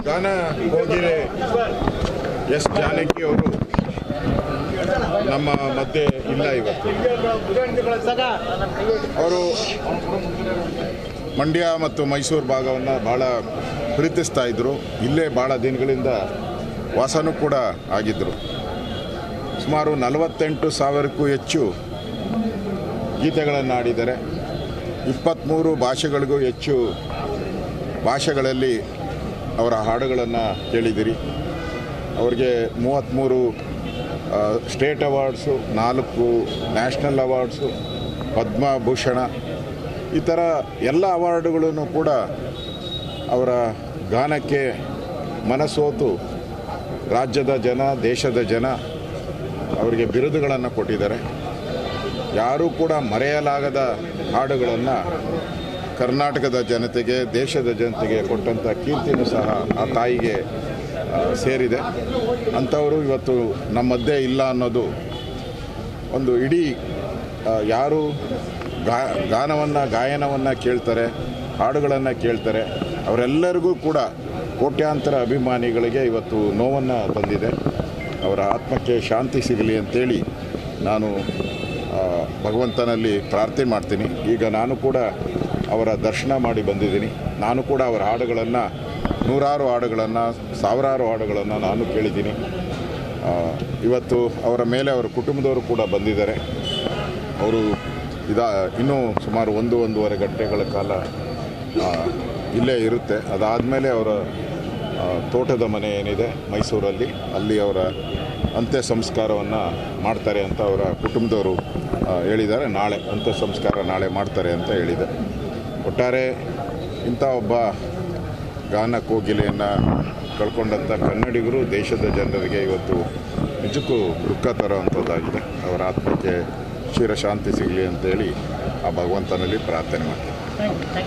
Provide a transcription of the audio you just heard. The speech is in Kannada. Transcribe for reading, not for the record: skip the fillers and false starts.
ಗಾನ ಕೋಗಿಲೆ ಎಸ್ ಜಾನಕಿ ಅವರು ನಮ್ಮ ಮಧ್ಯೆ ಇಲ್ಲ ಇವತ್ತು. ಅವರು ಮಂಡ್ಯ ಮತ್ತು ಮೈಸೂರು ಭಾಗವನ್ನು ಭಾಳ ಪ್ರೀತಿಸ್ತಾ ಇದ್ದರು. ಇಲ್ಲೇ ಭಾಳ ದಿನಗಳಿಂದ ವಾಸನೂ ಕೂಡ ಆಗಿದ್ದರು. ಸುಮಾರು 48,000ಕ್ಕೂ ಹೆಚ್ಚು ಗೀತೆಗಳನ್ನು ಹಾಡಿದ್ದಾರೆ. 23 ಭಾಷೆಗಳಿಗೂ ಹೆಚ್ಚು ಭಾಷೆಗಳಲ್ಲಿ ಅವರ ಹಾಡುಗಳನ್ನು ಕೇಳಿದಿರಿ. ಅವರಿಗೆ 33 state awards, 4 national awards, Padma Bhushan, ಈ ಥರ ಎಲ್ಲ ಅವಾರ್ಡುಗಳನ್ನು ಕೂಡ ಅವರ ಗಾನಕ್ಕೆ ಮನಸೋತು ರಾಜ್ಯದ ಜನ, ದೇಶದ ಜನ ಅವರಿಗೆ ಬಿರುದುಗಳನ್ನು ಕೊಟ್ಟಿದ್ದಾರೆ. ಯಾರೂ ಕೂಡ ಮರೆಯಲಾಗದ ಹಾಡುಗಳನ್ನು ಕರ್ನಾಟಕದ ಜನತೆಗೆ, ದೇಶದ ಜನತೆಗೆ ಕೊಟ್ಟಂಥ ಕೀರ್ತಿನೂ ಸಹ ಆ ತಾಯಿಗೆ ಸೇರಿದೆ. ಅಂಥವರು ಇವತ್ತು ನಮ್ಮ ಮಧ್ಯೆ ಇಲ್ಲ ಅನ್ನೋದು ಒಂದು ಇಡೀ ಯಾರು ಗಾಯನವನ್ನು ಕೇಳ್ತಾರೆ, ಹಾಡುಗಳನ್ನು ಕೇಳ್ತಾರೆ, ಅವರೆಲ್ಲರಿಗೂ ಕೂಡ ಕೋಟ್ಯಾಂತರ ಅಭಿಮಾನಿಗಳಿಗೆ ಇವತ್ತು ನೋವನ್ನು ತಂದಿದೆ. ಅವರ ಆತ್ಮಕ್ಕೆ ಶಾಂತಿ ಸಿಗಲಿ ಅಂತೇಳಿ ನಾನು ಭಗವಂತನಲ್ಲಿ ಪ್ರಾರ್ಥನೆ ಮಾಡ್ತೀನಿ. ಈಗ ನಾನು ಕೂಡ ಅವರ ದರ್ಶನ ಮಾಡಿ ಬಂದಿದ್ದೀನಿ. ನಾನು ಕೂಡ ಅವರ ಹಾಡುಗಳನ್ನು, ನೂರಾರು ಹಾಡುಗಳನ್ನು, ಸಾವಿರಾರು ಹಾಡುಗಳನ್ನು ನಾನು ಕೇಳಿದ್ದೀನಿ. ಇವತ್ತು ಅವರ ಮೇಲೆ ಅವರ ಕುಟುಂಬದವರು ಕೂಡ ಬಂದಿದ್ದಾರೆ. ಅವರು ಇನ್ನೂ ಸುಮಾರು 1-1.5 ಗಂಟೆಗಳ ಕಾಲ ಇಲ್ಲೇ ಇರುತ್ತೆ. ಅದಾದಮೇಲೆ ಅವರ ತೋಟದ ಮನೆ ಏನಿದೆ ಮೈಸೂರಲ್ಲಿ, ಅಲ್ಲಿ ಅವರ ಅಂತ್ಯ ಸಂಸ್ಕಾರವನ್ನು ಮಾಡ್ತಾರೆ ಅಂತ ಅವರ ಕುಟುಂಬದವರು ಹೇಳಿದ್ದಾರೆ. ನಾಳೆ ಅಂತ್ಯ ಸಂಸ್ಕಾರ ನಾಳೆ ಮಾಡ್ತಾರೆ ಅಂತ ಹೇಳಿದೆ. ಒಟ್ಟಾರೆ ಇಂಥ ಒಬ್ಬ ಗಾನ ಕೋಗಿಲೆಯನ್ನು ಕಳ್ಕೊಂಡಂಥ ಕನ್ನಡಿಗರು, ದೇಶದ ಜನರಿಗೆ ಇವತ್ತು ನಿಜಕ್ಕೂ ದುಃಖ ತರುವಂಥದ್ದಾಗಿದೆ. ಅವರ ಆತ್ಮಕ್ಕೆ ಚಿರಶಾಂತಿ ಸಿಗಲಿ ಅಂತೇಳಿ ಆ ಭಗವಂತನಲ್ಲಿ ಪ್ರಾರ್ಥನೆ ಮಾಡ್ತೀನಿ.